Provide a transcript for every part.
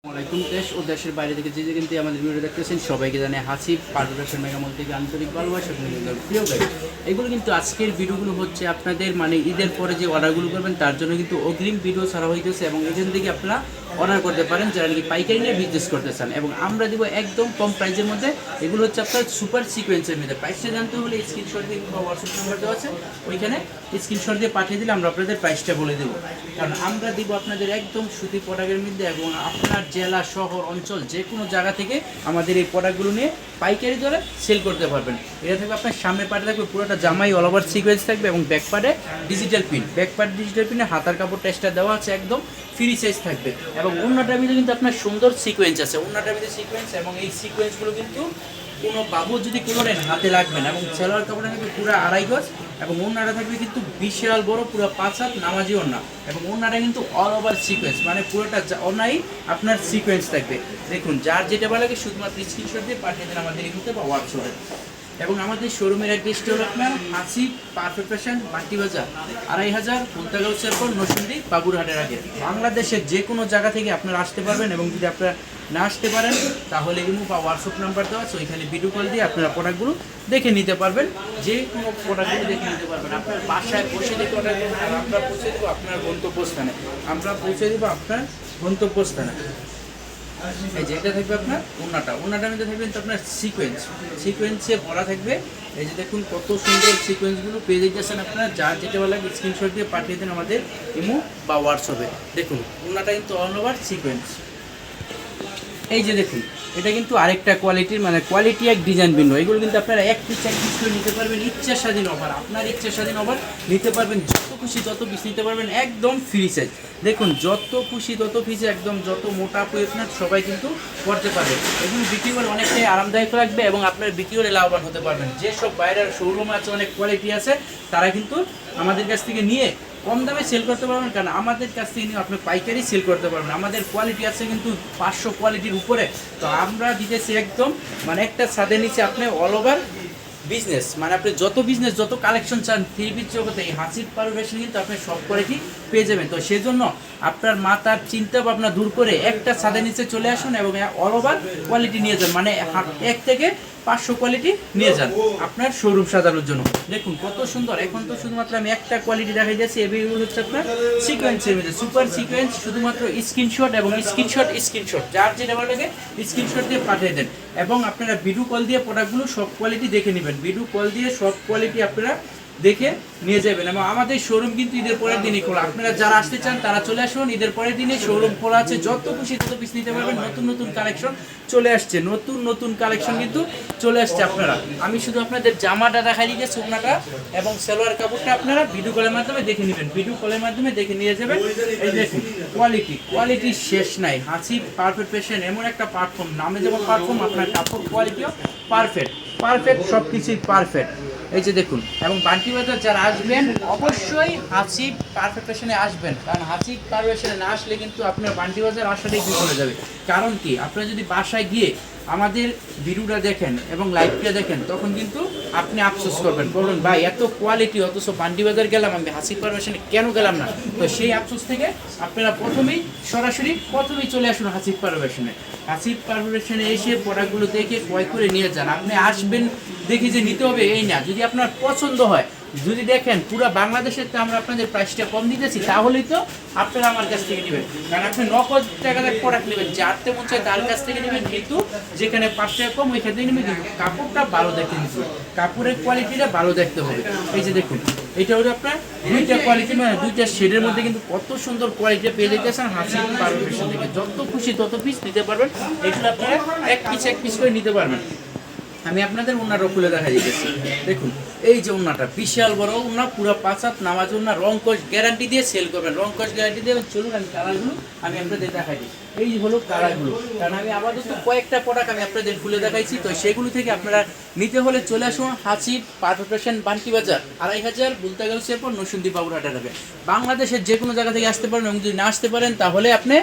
আসসালামাইকুম। দেশ ও দেশের বাইরে থেকে যে কিন্তু আমাদের ভিডিও দেখতেছেন সবাইকে জানাই হাসিব পারফেকশন মেগামল থেকে আন্তরিক ভালোবাসা প্রিয় গাইড। এগুলো কিন্তু আজকের ভিডিওগুলো হচ্ছে আপনাদের ঈদের পরে যে অর্ডারগুলো করবেন তার জন্য কিন্তু অগ্রিম ভিডিও ছাড়া হইতেছে এবং এখান থেকে আপনারা অর্ডার করতে পারেন যারা নাকি পাইকারি নিয়ে বিজনেস করতে চান এবং আমরা দিব একদম কম প্রাইসের মধ্যে। এগুলো হচ্ছে আপনার সুপার সিকোয়েন্সের মধ্যে। প্রাইসটা জানতে হলে স্ক্রিনশট দিয়ে কিংবা হোয়াটসঅ্যাপ নাম্বার দেওয়া আছে, ওইখানে স্ক্রিনশট দিয়ে পাঠিয়ে দিলে আমরা আপনাদের প্রাইসটা বলে দেবো। কারণ আমরা দিব আপনাদের একদম সুতি প্রোডাক্টের মধ্যে এবং আপনার জেলা শহর অঞ্চল যে কোনো জায়গা থেকে আমাদের এই প্রোডাক্টগুলো নিয়ে পাইকারি দরে সেল করতে পারবেন। এটা থাকবে আপনার সামনে পাটে থাকবে পুরোটা জামাই অল ওভার সিকোয়েন্স থাকবে এবং ব্যাক পার্টে digital pin, back part digital পিনে হাতার কাপড় টেস্টটা দেওয়া আছে, একদম ফ্রি সাইজ থাকবে এবং ওড়নাটার ভিতরে কিন্তু আপনার সুন্দর সিকোয়েন্স আছে, ওড়নাটার ভিতরে সিকোয়েন্স এবং এই সিকোয়েন্সগুলো কিন্তু কোনো বাবু যদি কোনো নেন হাতে লাগবে না এবং সেলোয়ার কাপড়টা থাকবে পুরো 2.5 গজ এবং ওড়নাটা থাকবে কিন্তু বিশাল বড় পুরো 5 হাত নামাজি ওড়না এবং ওড়নাটা কিন্তু অল ওভার সিকোয়েন্স, মানে পুরোটা ওড়নাই আপনার সিকোয়েন্স থাকবে। দেখুন যার যেটা ভালো লাগে শুধুমাত্র স্ক্রিনশট দিয়ে পাঠিয়ে দেন আমাদের এগুলোতে বা হোয়াটসঅ্যাপে। এবং আমাদের শোরুমের অ্যাড্রেসটা হলো আপনার হাসিব পারফেক্ট ফ্যাশন বাটি বাজার 2500 কুলতাগাঁও চেরপর নরসিংদী বাবুরহাটের আগে। বাংলাদেশের যে কোনো জায়গা থেকে আপনারা আসতে পারবেন এবং যদি আপনারা না আসতে পারেন তাহলে ইমো বা হোয়াটসঅ্যাপ নাম্বার দেওয়া আছে, ওইখানে ভিডিও কল দিয়ে আপনারা প্রোডাক্টগুলো দেখে নিতে পারবেন, যে কোনো প্রোডাক্টগুলো দেখে নিতে পারবেন। আপনার বাসায় বসে দেখে অর্ডার করবেন আর আমরা পৌঁছে দেবো আপনার গন্তব্যস্থানে, আমরা পৌঁছে দেবো আপনার গন্তব্যস্থানে। এই যে এটা থাকবে আপনার ওড়নাটার মধ্যে থাকবে কিন্তু আপনার সিকোয়েন্সে ভরা থাকবে। এই যে দেখুন কত সুন্দর সিকোয়েন্সগুলো পেয়ে যাচ্ছেন আপনারা। যার যেটা ভালো লাগে স্ক্রিনশট দিয়ে পাঠিয়ে দেন আমাদের ইমো বা হোয়াটসঅ্যাপে। দেখুন ওড়নাটা কিন্তু অল ওভার সিকোয়েন্স। এই যে দেখুন এটা কিন্তু আরেকটা কোয়ালিটির, কোয়ালিটি এক ডিজাইন ভিন্ন। এগুলো কিন্তু আপনারা এক পিস করে নিতে পারবেন, ইচ্ছা স্বাধীন অফার, আপনার ইচ্ছা স্বাধীন অফার নিতে পারবেন, যত খুশি তত পিস নিতে পারবেন, একদম ফ্রি সাইজ। দেখুন যত খুশি তত পিস, একদম যত মোটা আপনার সবাই কিন্তু করতে পারবে। এগুলো বিক্রি করে অনেকটাই আরামদায়ক লাগবে এবং আপনার বিক্রি করে লাভবান হতে পারবেন। যেসব বাইরের শোরুম আছে অনেক কোয়ালিটি আছে তারা কিন্তু আমাদের কাছ থেকে নিয়ে কম দামে সেল করতে পারবেন, কারণ আমাদের কাছ থেকে নিয়ে আপনি পাইকারি সেল করতে পারবেন। আমাদের কোয়ালিটি আছে কিন্তু 500 কোয়ালিটির উপরে, তো আমরা দিতেছি একদম একটা ছাদের নিচে আপনি অল ওভার বিজনেস, আপনি যত বিজনেস যত কালেকশন চান থ্রি পিস জগতে এই হাসিব পারফেকশন কিন্তু আপনি সব কোয়ালিটি পেয়ে যাবেন। তো সেজন্য আপনার মাথার চিন্তা ভাবনা দূর করে একটা ছাদের নিচে চলে আসুন এবং অল ওভার কোয়ালিটি নিয়ে যান, 1 থেকে 500 কোয়ালিটি নিয়ে যান আপনার শোরুম সাজানোর জন্য। দেখুন কত সুন্দর। এখন তো শুধুমাত্র আমি একটা কোয়ালিটি দেখাই দিয়েছি, এগুলো হচ্ছে আপনার সিকোয়েন্সের মধ্যে সুপার সিকোয়েন্স। শুধুমাত্র স্ক্রিনশট এবং স্ক্রিনশট যার যেটা ভালো লাগে স্ক্রিনশট দিয়ে পাঠিয়ে দেন এবং আপনারা ভিডিও কল দিয়ে প্রোডাক্টগুলো সব কোয়ালিটি দেখে নেবেন। ভিডিও কল দিয়ে সব কোয়ালিটি আপনারা দেখে নিয়ে যাবেন এবং আমাদের শোরুম কিন্তু ঈদের পরের দিনই খোলা। আপনারা যারা আসতে চান তারা চলে আসুন, ঈদের পরের দিনে শোরুম খোলা আছে, যত খুশি তত পিস নিতে পারবেন। নতুন কালেকশন চলে আসছে, নতুন কালেকশন কিন্তু চলে আসছে। আপনারা আমি শুধু আপনাদের জামাটা দেখাই দিয়েছি, ওড়নাটা এবং সালোয়ার কাপড়টা আপনারা ভিডিও কলের মাধ্যমে দেখে নেবেন, ভিডিও কলের মাধ্যমে দেখে নিয়ে যাবেন। এই দেখুন কোয়ালিটি শেষ নাই। হাসিব পারফেক্ট ফ্যাশন এমন একটা প্ল্যাটফর্ম, নামে যেমন প্ল্যাটফর্ম আপনার কাপড় কোয়ালিটিও পারফেক্ট, সব কিছুই পারফেক্ট। এই যে দেখুন এবং বান্টি বাজার যারা আসবেন অবশ্যই হাসিব পারফেক্ট ফ্যাশনে আসবেন, কারণ হাসিব পারফেক্ট ফ্যাশনে না আসলে কিন্তু আপনার বান্টি বাজার আসাটাই কি করে যাবে। কারণ কি, আপনারা যদি বাসায় গিয়ে আমাদের ভিডিওটা দেখেন এবং লাইভটা দেখেন তখন কিন্তু আপনি আফসোস করবেন, বলবেন ভাই এত কোয়ালিটি অথচ বান্টি বাজার গেলাম, আমি হাসিব পারফেক্ট ফ্যাশনে কেন গেলাম না। তো সেই আফসোস থেকে আপনারা প্রথমেই চলে আসুন হাসিব পারফেক্ট ফ্যাশনে। হাসিব পারফেক্ট ফ্যাশনে এসে প্রোডাক্টগুলো দেখে ক্রয় করে নিয়ে যান। আপনি আসবেন দেখি যে নিতে হবে এই না, যদি আপনার পছন্দ হয়, যদি দেখেন পুরো বাংলাদেশের তো আমরা আপনাদের প্রাইসটা কম দিতেছি, তাহলেই তো আপনারা আমার কাছ থেকে নেবেন। কারণ আপনি 9 টাকা প্রোডাক্ট নেবেন, যারতে মন চায় তার কাছ থেকে নেবেন, কিন্তু যেখানে 5 টাকা কম ওইখান থেকে নেবেন, কিন্তু কাপড়টা ভালো দেখতে নিতে হবে, কাপড়ের কোয়ালিটিটা ভালো দেখতে হবে। এই যে দেখুন এটা হলো আপনার দুইটা কোয়ালিটি, দুইটা শেডের মধ্যে কিন্তু কত সুন্দর কোয়ালিটি পেয়ে যেতেছেন হাসিব পারফেক্ট ফ্যাশন থেকে। যত খুশি তত পিস নিতে পারবেন, এগুলো আপনারা এক পিস করে নিতে পারবেন। আমি আপনাদের ওড়নাটা খুলে দেখা দিতেছি। দেখুন এই যে ওড়নাটা বিশাল বড় ওড়না, পুরো 5 হাত নামাজ ওড়না, রং কস গ্যারান্টি দিয়ে সেল করবেন, রং কস গ্যারান্টি দিয়ে। চলুন আমি কালারগুলো আপনাদের দেখাই দিই। এই হলো কালারগুলো, কারণ আমি আপাতত কয়েকটা প্রোডাক্ট আমি আপনাদের খুলে দেখাইছি, তো সেগুলো থেকে আপনারা নিতে হলে চলে আসুন হাসিব পারফেক্ট ফ্যাশন বান্টি বাজার 2500 কুলতাগাঁও চেরপর নরসিংদী বাবুরহাটের আগে। বাংলাদেশের যে কোনো জায়গা থেকে আসতে পারেন এবং যদি না আসতে পারেন তাহলে আপনি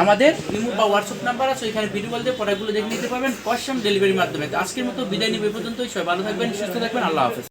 আমাদের ইমো বা হোয়াটসঅ্যাপ নাম্বার আছে, এখানে ভিডিও কল দিয়ে প্রোডাক্টগুলো দেখে নিতে পারবেন, ক্যাশ অন ডেলিভারির মাধ্যমে। তো আজকের মতো বিদায় নিব, এ পর্যন্তই। সবাই ভালো থাকবেন, সুস্থ থাকবেন, আল্লাহ হাফেজ।